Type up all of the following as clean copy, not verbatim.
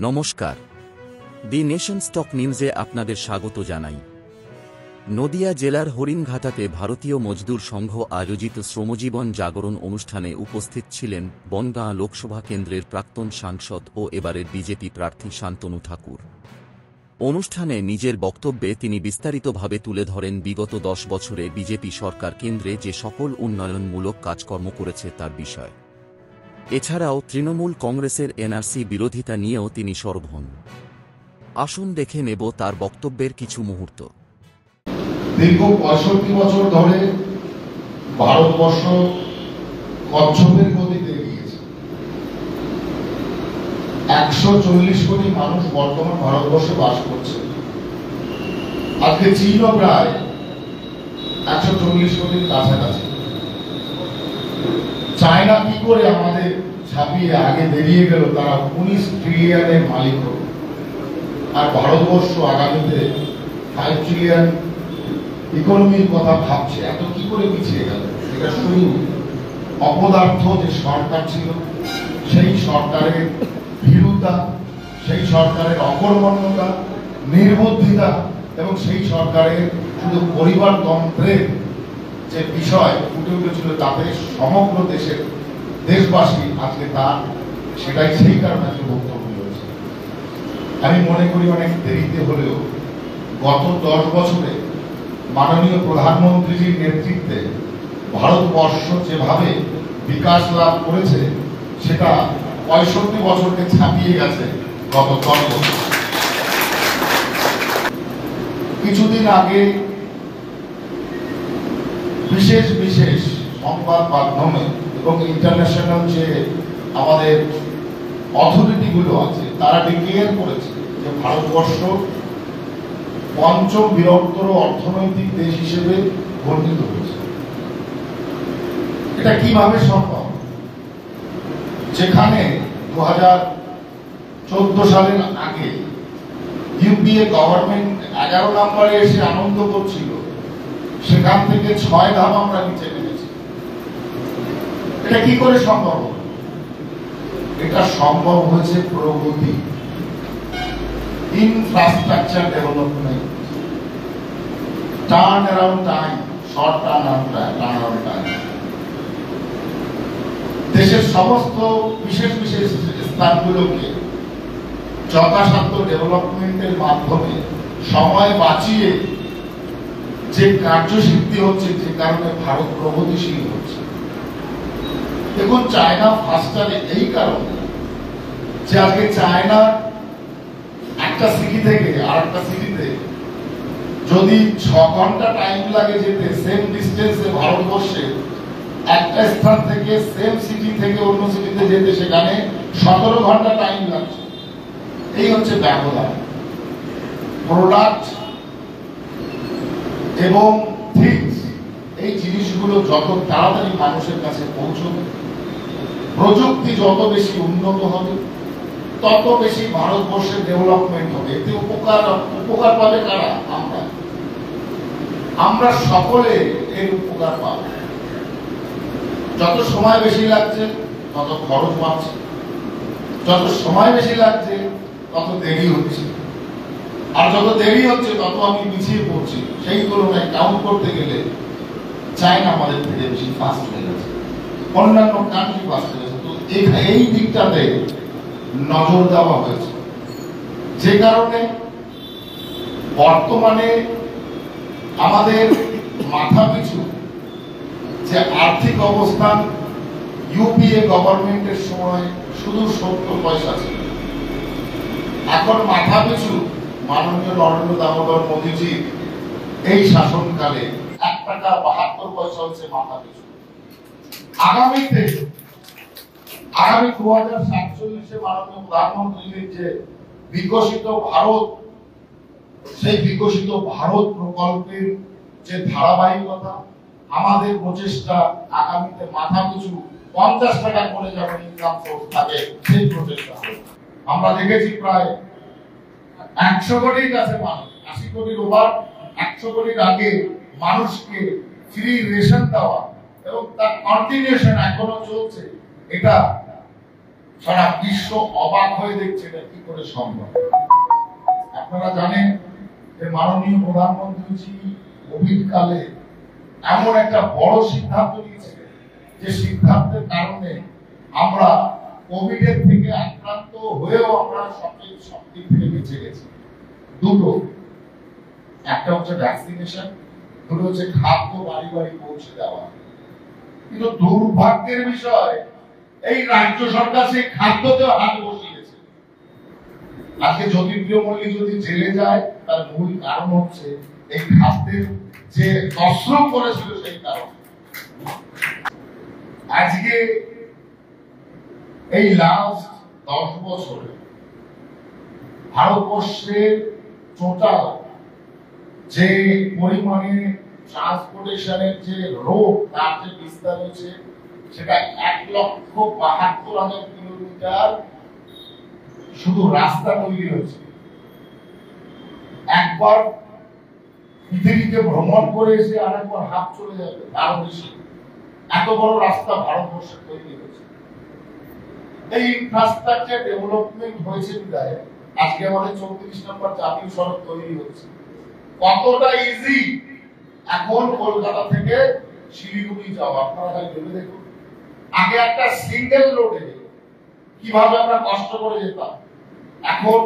নমস্কার, দি nation stock নিউজে আপনাদের স্বাগত জানাই। নদিয়া জেলার হরিণঘাটাতে ভারতীয় মজদুর সংঘ আয়োজিত শ্রমজীবন জাগরণ অনুষ্ঠানে উপস্থিত ছিলেন বনগাঁ লোকসভা কেন্দ্রের প্রাক্তন সাংসদ ও এবারের বিজেপি প্রার্থী শান্তনু ঠাকুর। অনুষ্ঠানে নিজের বক্তব্যে তিনি বিস্তারিতভাবে তুলে ধরেন বিগত 10 বছরে বিজেপি সরকার কেন্দ্রে যে সকল উন্নয়নমূলক কাজকর্ম করেছে তার বিষয়। এছাড়াও তৃণমূল কংগ্রেসের এনআরসি বিরোধিতা নিয়েও তিনি সরব হন। আসুন দেখে নেব তার বক্তব্যের কিছু মুহূর্ত। দীর্ঘ 65 বছর ধরে ভারতবর্ষ কচ্ছপের গতিতে এগিয়েছে। 140 কোটি মানুষ বর্তমান ভারতবর্ষে বাস করছে। আজকে চীনও প্রায় 140 কোটির কাছাকাছি। চায়না কি করে আমাদের ছাপিয়ে আগে বেরিয়ে গেল, তারা 19 ট্রিলিয়নের মালিক হল। আর ভারতবর্ষ আগামীতে 5 ট্রিলিয়ন ইকোনমির কথা ভাবছে। এত কি করে পিছিয়ে গেল? এটা শুধু অপদার্থ যে সরকার ছিল, সেই সরকারের ভীরুতা, সেই সরকারের অকর্মণ্যতা, নির্বুদ্ধিতা এবং সেই সরকারের শুধু পরিবারতন্ত্রের যে বিষয় ফুটে উঠেছিল, তাতে সমগ্র দেশবাসী আজকে তার সেটাই সেই কারণে আজকে বক্তব্য হয়েছে। আমি মনে করি অনেক দেরিতে হলেও গত 10 বছরে মাননীয় প্রধানমন্ত্রীজির নেতৃত্বে ভারতবর্ষ যেভাবে বিকাশ লাভ করেছে, সেটা 65 বছরকে ছাপিয়ে গেছে গত 10 বছর। কিছুদিন আগে বিশেষ বিশেষ সংবাদ মাধ্যমে এবং ইন্টারন্যাশনাল যে আমাদের অথরিটিগুলো আছে, তারা ডিক্লেয়ার করেছে যে ভারতবর্ষ পঞ্চম বৃহত্তর অর্থনৈতিক দেশ হিসেবে বর্ণিত হয়েছে। এটা কিভাবে সম্ভব? যেখানে 2014 সালের আগে ইউপিএ গভর্নমেন্ট 11 নম্বরে এসে আনন্দ করছিল, সেখান থেকে 6 ধাপ আমরা নিচে নেমেছি। এটা কি করে সম্ভব? এটা সম্ভব হয়েছে প্রগতি, infrastructure development, turn around time, short turn around time. দেশের সমস্ত বিশেষ বিশেষ স্থানগুলোকে যথাসাধ্য ডেভেলপমেন্টের মাধ্যমে সময় বাঁচিয়ে যে কার্যসিদ্ধি হচ্ছে, যে কারণে ভারত প্রগতিশীল হচ্ছে। দেখুন, চায়না ফাস্টারে এই কারণে যে আজকে চায়না একটা সিটি থেকে আর একটা সিটিতে যদি 6 ঘন্টা টাইম লাগে যেতে, সেম ডিস্টেন্সে ভারতবর্ষে একটা স্থান থেকে সেম সিটি থেকে অন্য সিটিতে যেতে সেখানে 17 ঘন্টা টাইম লাগছে। এই হচ্ছে ব্যবধান। প্রোডাক্ট এবং থিংস, এই জিনিসগুলো যত তাড়াতাড়ি মানুষের কাছে পৌঁছবে, প্রযুক্তি যত বেশি উন্নত হবে, তত বেশি ভারতবর্ষের ডেভেলপমেন্ট হবে। এতে উপকার পাবে কারা? আমরা সকলে এর উপকার পাব। যত সময় বেশি লাগছে তত খরচ বাড়ছে, যত সময় বেশি লাগছে তত দেরি হচ্ছে, আর যত দেরি হচ্ছে তত আমি পিছিয়ে পড়ছি। সেই তুলনায় কাউন্ট করতে গেলে চায়না আমাদের থেকে বেশি ফাস্ট হয়ে গেছে, অন্যান্য কান্ট্রি ফাস্ট হয়ে গেছে। তো এই দিকটাতে নজর দেওয়া হয়েছে, যে কারণে বর্তমানে আমাদের মাথাপিছু যে আর্থিক অবস্থান ইউপিএ গভর্নমেন্টের সময় শুধু 70 পয়সা ছিল, এখন মাথাপিছু মাননীয় নরেন্দ্র দামোদর মোদীজি এই শাসনকালে 1 টাকা 72 পয়সা হচ্ছে মাথাপিছু। আগামী 2047-এ মাননীয় প্রধানমন্ত্রীর যে বিকশিত ভারত, সেই বিকশিত ভারত প্রকল্পের যে ধারাবাহিকতা, আমাদের প্রচেষ্টা আগামীতে মাথাপিছু 50 টাকা করে যখন ইনকাম সোর্স থাকে, সেই প্রচেষ্টা আমরা দেখেছি। প্রায় 100 কোটির কাছে মানুষ, 80 কোটির ওভার, 100 কোটির আগে মানুষকে ফ্রি রেশন দেওয়া এবং তার কন্টিনিউশন এখনো চলছে। এটা সারা বিশ্ব অবাক হয়ে দেখছে এটা কি করে সম্ভব। আপনারা জানেন যে মাননীয় প্রধানমন্ত্রীজি কোভিড কালে এমন একটা বড় সিদ্ধান্ত নিয়েছিলেন, যে সিদ্ধান্তের কারণে আমরা কোভিডের থেকে আক্রান্ত হয়েও আমরা সব দিক থেকে বেঁচে গেছি। দুটো, একটা হচ্ছে ভ্যাকসিনেশন, দুটো হচ্ছে খাদ্য বাড়ি বাড়ি পৌঁছে দেওয়া। কিন্তু দুর্ভাগ্যের বিষয়, এই রাজ্য সরকার সেই খাদ্যতেও হাত বসিয়েছে। আজকে জ্যোতিপ্রিয় মল্লিক যদি জেলে যায়, তার মূল কারণ হচ্ছে এই খাদ্যের যে দর্শন করেছিল সেই কারণ। আজকে এই লাস্ট 10 বছরে ভারতবর্ষের টোটাল যে পরিমাণে ট্রান্সপোর্টেশনের যে রোড তার যে বিস্তার হয়েছে, সেটা 1,72,000 কিলোমিটার শুধু রাস্তা তৈরি হয়েছে। একবার পৃথিবীকে ভ্রমণ করে এসে আরেকবার হাত চলে যাবে, তারও বেশি। এত বড় রাস্তা ভারতবর্ষে তৈরি হয়েছে। এই ইনফ্রাস্ট্রাকচার ডেভেলপমেন্ট হয়েছে বিধায় আজকে আমাদের 34 নম্বর জাতীয় সড়ক তৈরি হচ্ছে। কতটা ইজি এখন কলকাতা থেকে শিলিগুড়ি যাওয়া, আপনারা খালি ভেবে দেখুন। আগে একটা সিঙ্গেল রোডে কিভাবে আমরা কষ্ট করে যেতাম, এখন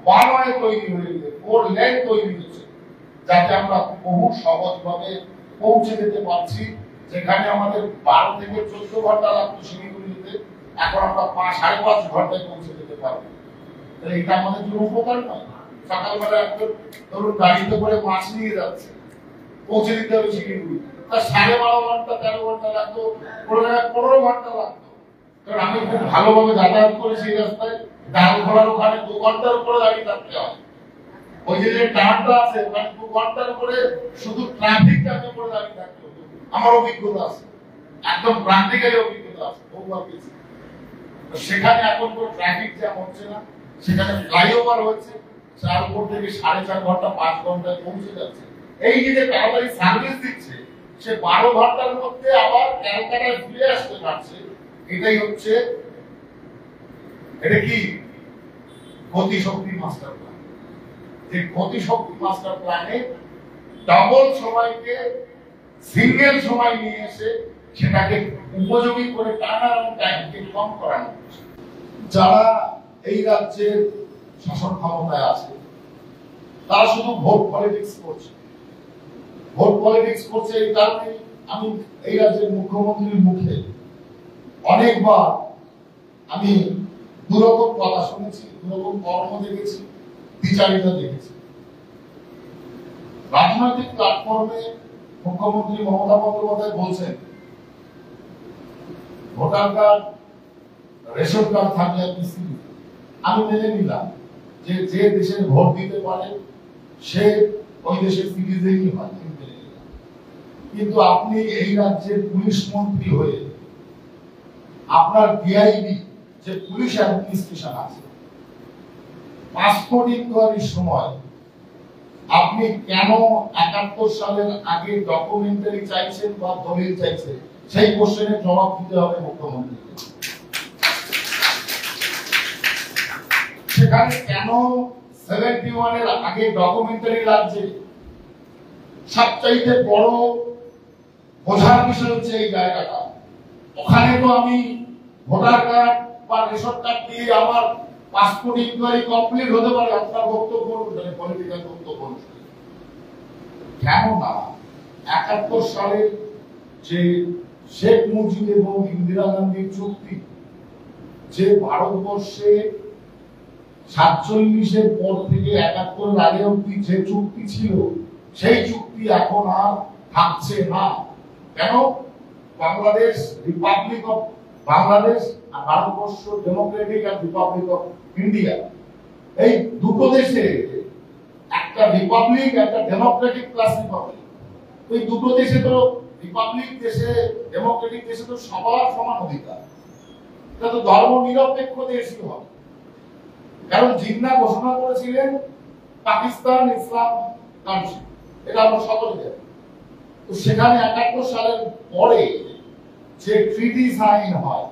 ওয়ান ওয়ে তৈরি হয়ে গেছে, 4 লেন তৈরি হয়েছে, যাতে আমরা বহু সহজভাবে পৌঁছে যেতে পারছি। যেখানে আমাদের 12 থেকে 14 ঘন্টা লাগতো শিলিগুড়ি যেতে, এখন আমরা 5-5.5 ঘন্টায় পৌঁছে যেতে পারবো। তাহলে এটা আমাদের জন্য উপকার নয়? সকালবেলা একজন ধরুন গাড়িতে করে মাছ নিয়ে যাচ্ছে, পৌঁছে দিতে হবে শিলিগুড়ি, তার 12.5 ঘন্টা 13 ঘন্টা লাগতো, 15 ঘন্টা লাগতো। কারণ আমি খুব ভালোভাবে যাতায়াত করেছি এই রাস্তায়, ডাল খোলার ওখানে 2 ঘন্টার উপরে দাঁড়িয়ে থাকতে হয়। ওই যে টার্নটা আছে ওখানে 2 ঘন্টার উপরে শুধু ট্রাফিক জ্যামে পড়ে দাঁড়িয়ে থাকতে হতো। আমার অভিজ্ঞতা আছে, একদম প্র্যাকটিক্যালি অভিজ্ঞতা আছে, বহুবার গেছি। সেখানে এখন কোনো ট্রাফিক জ্যাম হচ্ছে না, সেখানে ফ্লাইওভার হয়েছে, তার উপর থেকে 4.5 ঘন্টা 5 ঘন্টায় পৌঁছে যাচ্ছে। এই যে তাড়াতাড়ি সার্ভিস দিচ্ছে, সে 12 ঘন্টার মধ্যে আবার ক্যালকাটায় ফিরে আসতে পারছে। এটাই হচ্ছে, এটা কি গতিশক্তি মাস্টার প্ল্যান। যে গতিশক্তি মাস্টার প্ল্যানে ডাবল সময়কে সিঙ্গেল সময় নিয়ে এসে সেটাকে উপযোগী করে টার্নারাউন্ড টাইমকে কম করানো। যারা এই রাজ্যের শাসন ক্ষমতায় আছে তারা শুধু ভোট পলিটিক্স করছে। ভোট পলিটিক্স করছে এই কারণে আমি এই রাজ্যের মুখ্যমন্ত্রীর মুখে অনেকবার আমি দুরকম কথা শুনেছি, দুরকম কর্ম দেখেছি, বিচারিতা দেখেছি। রাজনৈতিক প্ল্যাটফর্মে মুখ্যমন্ত্রী মমতা বন্দ্যোপাধ্যায় বলছেন ভোটার কার্ড, রেশন কার্ড থাকলে আপনি সিটিজেন। আমি মেনে নিলাম যে যে দেশের ভোট দিতে পারে সে ওই দেশের সিটিজেনই হয়, কিন্তু আপনি এই রাজ্যের পুলিশ মন্ত্রী হয়ে আপনার ডিআইবি যে পুলিশ অ্যাডমিনিস্ট্রেশন আছে, পাসপোর্ট ইনকোয়ারির সময় আপনি কেন 71 সালের আগে ডকুমেন্টারি চাইছেন বা দলিল চাইছেন, সেই কোশ্চেনের জবাব দিতে হবে মুখ্যমন্ত্রীকে। সেখানে কেন 71 এর আগে ডকুমেন্টারি লাগছে? সবচাইতে বড় বোঝার বিষয় হচ্ছে এই জায়গাটা। ওখানে তো আমি ভোটার কার্ড বা রেশন কার্ড দিয়ে আমার পাসপোর্ট ইনকোয়ারি কমপ্লিট হতে পারে। আপনার বক্তব্য অনুসারে, পলিটিক্যাল বক্তব্য অনুসারে, কেন না 71 সালের যে শেখ মুজিব এবং ইন্দিরা গান্ধীর চুক্তি, যে ভারতবর্ষে 47-এর পর থেকে 71 এর আগে অব্দি যে চুক্তি ছিল, সেই চুক্তি এখন আর থাকছে না। কেন? বাংলাদেশ রিপাবলিক অফ বাংলাদেশ আর ভারতবর্ষ ডেমোক্রেটিক আর রিপাবলিক অফ ইন্ডিয়া, এই দুটো দেশে একটা রিপাবলিক, একটা ডেমোক্রেটিক প্লাস রিপাবলিক। এই দুটো দেশে তো, রিপাবলিক দেশে, ডেমোক্রেটিক দেশে তো সবার সমান অধিকার। এটা তো ধর্ম নিরপেক্ষ দেশই হবে। কারণ জিন্নাহ ঘোষণা করেছিলেন পাকিস্তান ইসলাম কান্ট্রি, এটা আমরা সকলে জানি। তো সেখানে 71 সালের পরে যে ট্রিটি সাইন হয়,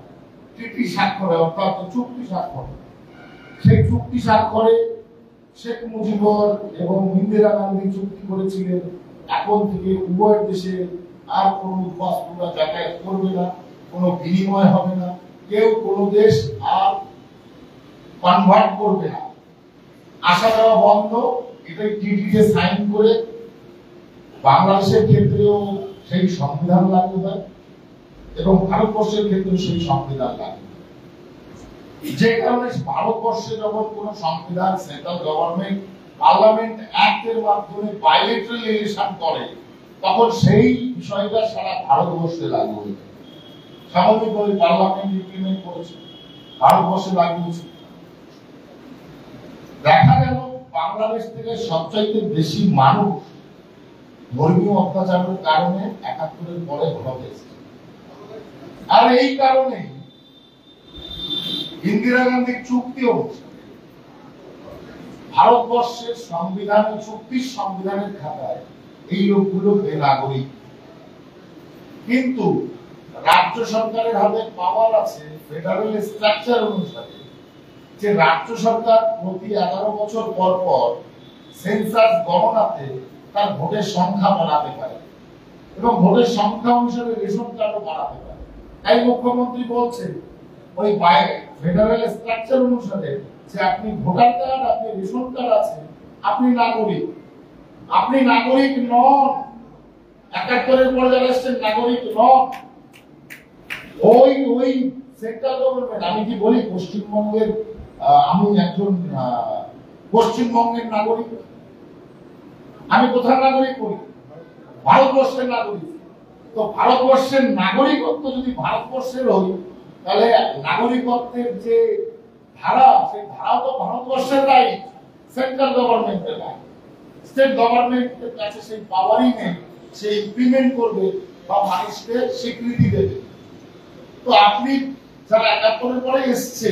ট্রিটি স্বাক্ষরে অর্থাৎ চুক্তি স্বাক্ষর, সেই চুক্তি স্বাক্ষরে শেখ মুজিবুর এবং ইন্দিরা গান্ধী চুক্তি করেছিলেন এখন থেকে উভয় দেশে আর কোনো বস্তুরা যাতায়াত করবে না, কোনো বিনিময় হবে না, কেউ কোনো দেশ আর কনভার্ট করবে না, আসা যাওয়া বন্ধ। এটাই টিটিতে সাইন করে বাংলাদেশের ক্ষেত্রেও সেই সংবিধান লাগু হয় এবং ভারতবর্ষের ক্ষেত্রেও সেই সংবিধান লাগু হয়। যে কারণে ভারতবর্ষে যখন কোন সংবিধান সেন্ট্রাল গভর্নমেন্ট পার্লামেন্ট অ্যাক্টের মাধ্যমে বাইলেটারাল ইলেকশন করে, তখন সেই বিষয়টা সারা ভারতবর্ষে লাগু হয়ে যায়। স্বাভাবিকভাবে পার্লামেন্ট ইমপ্লিমেন্ট করেছে, ভারতবর্ষে লাগু হয়েছে। দেখা গেল বাংলাদেশ থেকে সবচাইতে বেশি মানুষ ধর্মীয় অত্যাচারের কারণে ৭১-এর পরে ভারতে এসেছে। আর এই কারণে ইন্দিরা গান্ধীর চুক্তি অনুসারে ভারতবর্ষের সংবিধানের চুক্তির সংবিধানের খাতায় এই লোকগুলো বেনাগরিক। কিন্তু রাজ্য সরকারের হাতে পাওয়ার আছে ফেডারেল স্ট্রাকচার অনুসারে, যে রাজ্য সরকার প্রতি 11 বছর পর পর সেন্সাস গণনাতে তার ভোটের সংখ্যা বাড়াতে পারে এবং ভোটের সংখ্যা অনুসারে রেশন কার্ডও বাড়াতে পারে। তাই মুখ্যমন্ত্রী বলছেন ওই ফেডারেল স্ট্রাকচার অনুসারে যে আপনি ভোটার কার্ড, আপনি রেশন কার্ড আছে, আপনি নাগরিক। আপনি নাগরিক নন, ৭১-এর পরে যারা এসছেন নাগরিক নন। ওই সেন্ট্রাল গভর্নমেন্ট, আমি কি বলি পশ্চিমবঙ্গের, আমি একজন পশ্চিমবঙ্গের নাগরিক, আমি কোথায় নাগরিক করি? ভারতবর্ষের নাগরিক। তো ভারতবর্ষের নাগরিকত্ব যদি ভারতবর্ষের হই, তাহলে নাগরিকত্বের যে ধারা, সেই ধারা তো ভারতবর্ষের রাইট, সেন্ট্রাল গভর্নমেন্টের রাইট। স্টেট গভর্নমেন্টের কাছে সেই পাওয়ারই নেই, সে ইমপ্লিমেন্ট করবে বা মানুষকে স্বীকৃতি দেবে। তো আপনি যারা ৭১-এর পরে এসছে,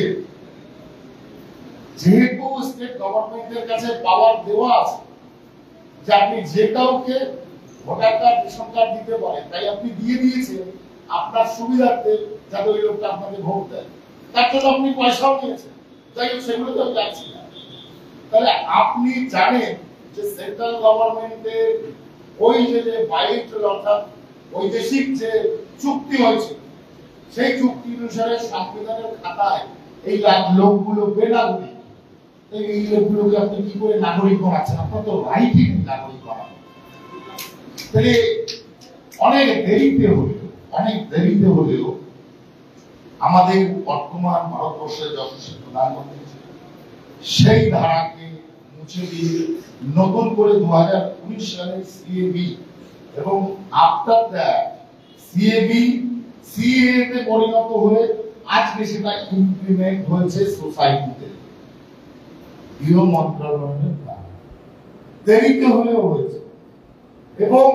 যেহেতু স্টেট গভর্নমেন্টের কাছে পাওয়ার দেওয়া আছে যে আপনি যে কাউকে ভোটার কার্ড, রেশন কার্ড দিতে পারেন, তাই আপনি দিয়ে দিয়েছেন আপনার সুবিধার্থে, যাতে ওই লোকটা আপনাকে ভোট দেয়। তার জন্য আপনি পয়সাও নিয়েছেন, তাই সেগুলো তো যাচ্ছি না। তাহলে আপনি জানেন যে সেন্ট্রাল গভর্নমেন্টের ওই যে বাইলেটারাল অর্থাৎ বৈদেশিক যে চুক্তি হয়েছে, সেই চুক্তি অনুসারে সংবিধানের খাতায় এই লোকগুলো বেনাগরিক। এই লোকগুলোকে আপনি কি করে নাগরিক বানাচ্ছেন? আপনার তো রাইটই নেই নাগরিক বানানো। তাহলে অনেক দেরিতে হলেও আমাদের বর্তমান ভারতবর্ষের যশস্বী প্রধানমন্ত্রী সেই ধারাকে মুছে দিয়ে নতুন করে 2019 সালে সিএবি এবং আফটার দ্যাট সিএএ তে পরিণত হয়ে আজকে সেটা ইমপ্লিমেন্ট হয়েছে সোসাইটিতে। গৃহ মন্ত্রণালয়ের দেরিতে হলেও হয়েছে এবং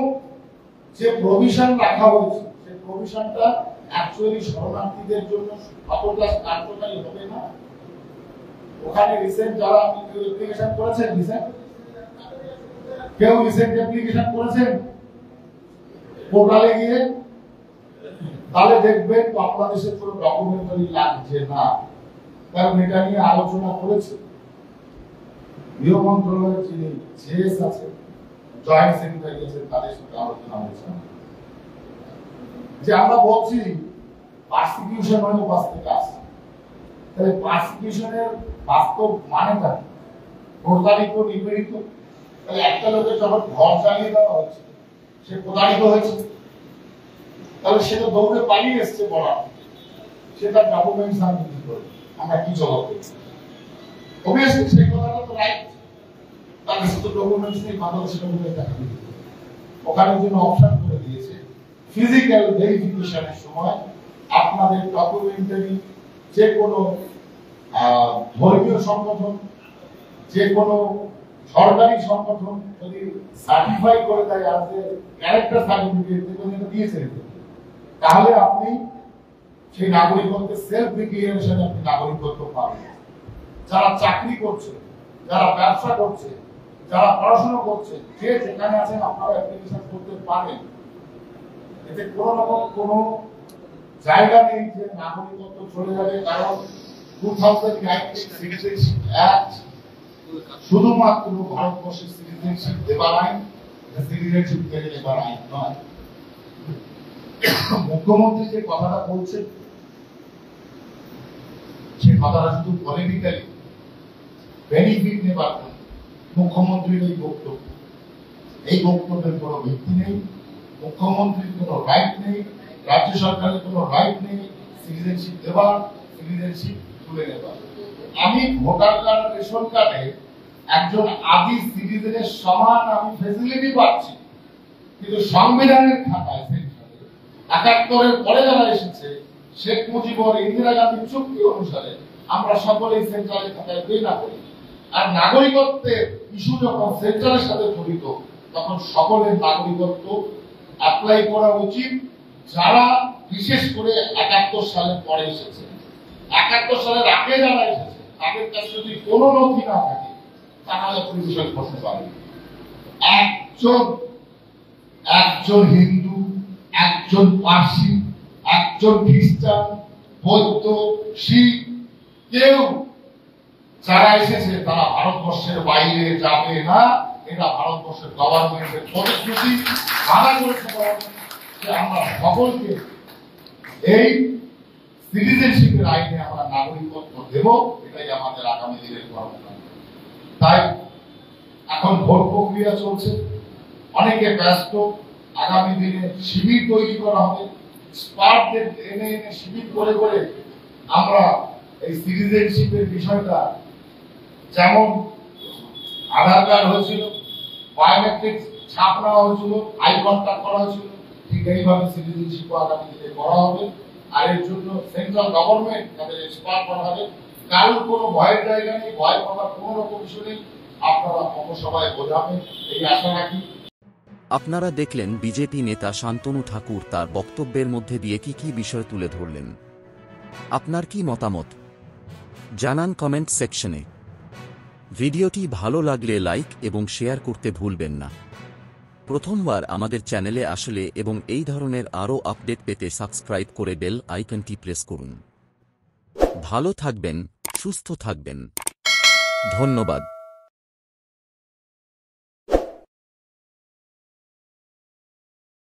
যে প্রভিশন রাখা হয়েছে, সেই প্রভিশনটা অ্যাকচুয়ালি শরণার্থীদের জন্য অতটা কার্যকারী হবে না। ওখানে রিসেন্ট যারা আপনি কেউ অ্যাপ্লিকেশন করেছেন, কেউ রিসেন্ট অ্যাপ্লিকেশন করেছেন পোর্টালে গিয়ে, তাহলে দেখবেন বাংলাদেশের কোনো ডকুমেন্টারি লাগছে না, কারণ এটা নিয়ে আলোচনা করেছে গৃহ মন্ত্রণালয়ের যিনি জেএস আছে, জয়েন্ট সেক্রেটারি আছে, তাদের সাথে আলোচনা হয়েছে যে আমরা বলছি পারসিকিউশন মানে বাস্তব কাজ। তাহলে পারসিকিউশনের বাস্তব মানেটা প্রতারিত, নিপীড়িত। তাহলে একটা লোকের যখন ঘর জ্বালিয়ে দেওয়া হয়েছে, সে প্রতারিত হয়েছে, তাহলে সেটা দৌড়ে পালিয়ে এসছে বলা, সেটা ডকুমেন্টস আমি কি করি, আমরা কি জবাব দেব? অবভিয়াসলি সেই কথাটা তো রাইট, তার কাছে তো ডকুমেন্টস নেই, বাংলাদেশের ডকুমেন্ট টাকা দিয়ে ওখানের জন্য অপশন করে দিয়েছে ফিজিক্যাল ভেরিফিকেশনের সময় আপনাদের ডকুমেন্টারি যে কোনো ধর্মীয় সংগঠন, যে কোনো সরকারি সংগঠন যদি সার্টিফাই করে দেয় আর যে ক্যারেক্টার সার্টিফিকেট যেটা দিয়েছে, তাহলে আপনি সেই নাগরিকত্বের সেলফ ডিক্লারেশনে আপনি নাগরিকত্ব পাবেন। যারা চাকরি করছে, যারা ব্যবসা করছে, যারা পড়াশোনা করছে, যে যেখানে আছেন আপনারা অ্যাপ্লিকেশন করতে পারেন। এতে কোনো রকম কোনো জায়গা নেই যে নাগরিকত্ব চলে যাবে, কারণ 2019 সিটিজেনশিপ অ্যাক্ট শুধুমাত্র ভারতবর্ষের সিটিজেনশিপ দেবার আইন, সিটিজেনশিপ কেড়ে নেবার আইন নয়। মুখ্যমন্ত্রী যে কথাটা বলছেন সে কথাটা শুধু পলিটিক্যালি বেনিফিট নেবার মুখ্যমন্ত্রীর এই বক্তব্যের কোনো ভিত্তি নেই। মুখ্যমন্ত্রীর কোনো রাইট নেই, রাজ্য সরকারের কোনো রাইট নেই সিটিজেনশিপ দেবার, সিটিজেনশিপ তুলে নেবার। আমি ভোটার কার্ড, রেশন কার্ডে একজন আদি সিটিজেনের সমান আমি ফেসিলিটি পাচ্ছি, কিন্তু সংবিধানের খাতায় ৭১-এর পরে যারা এসেছে শেখ মুজিবুর, ইন্দিরা গান্ধীর চুক্তি অনুসারে আমরা সকলেই সেন্ট্রালের খাতায় পেয়ে না করি। আর নাগরিকত্বের ইস্যু যখন সেন্ট্রালের সাথে জড়িত, তখন সকলের নাগরিকত্ব অ্যাপ্লাই করা উচিত যারা বিশেষ করে ৭১ সালের পরে এসেছে। ৭১ সালের আগে যারা এসেছে তাদের কাছে যদি কোনো নথি না থাকে তাহলে পরিবেশন করতে পারে। একজন হিন্দু, একজন পার্সি, একজন খ্রিস্টান, বৌদ্ধ, শিখ, কেউ যারা এসেছে তারা ভারতবর্ষের বাইরে যাবে না। এটা ভারতবর্ষের গভর্নমেন্টের প্রতিশ্রুতি। আশা করেছে যে আমরা সকলকে এই সিটিজেনশিপের আইনে আমরা নাগরিকত্ব দেব, এটাই আমাদের আগামী দিনের কর্মকাণ্ড। তাই এখন ভোট প্রক্রিয়া চলছে, অনেকে ব্যস্ত। আগামী দিনে শিবির তৈরি করা হবে, স্পার্কদের এনে এনে শিবির করে করে আমরা এই সিটিজেনশিপের বিষয়টা, যেমন আধার কার্ড হয়েছিল, বায়োমেট্রিক ছাপ নেওয়া হয়েছিল, আই কন্ট্যাক্ট করা হয়েছিল, ঠিক এইভাবে সিটিজেনশিপ আগামী দিনে করা হবে। আর এর জন্য সেন্ট্রাল গভর্নমেন্ট তাদের এক্সপার্ট করা হবে। কারোর কোনো ভয়ের জায়গা নেই, ভয় পাওয়ার কোনো রকম ইস্যু নেই। আপনারা অপসভায় বোঝাবেন এই আশা রাখি। আপনারা দেখলেন বিজেপি নেতা শান্তনু ঠাকুর তার বক্তব্যের মধ্যে দিয়ে কি কি বিষয় তুলে ধরলেন। আপনার কি মতামত জানান কমেন্ট সেকশনে। ভিডিওটি ভালো লাগলে লাইক এবং শেয়ার করতে ভুলবেন না। প্রথমবার আমাদের চ্যানেলে আসলে এবং এই ধরনের আরও আপডেট পেতে সাবস্ক্রাইব করে বেল আইকনটি প্রেস করুন। ভালো থাকবেন, সুস্থ থাকবেন। ধন্যবাদ।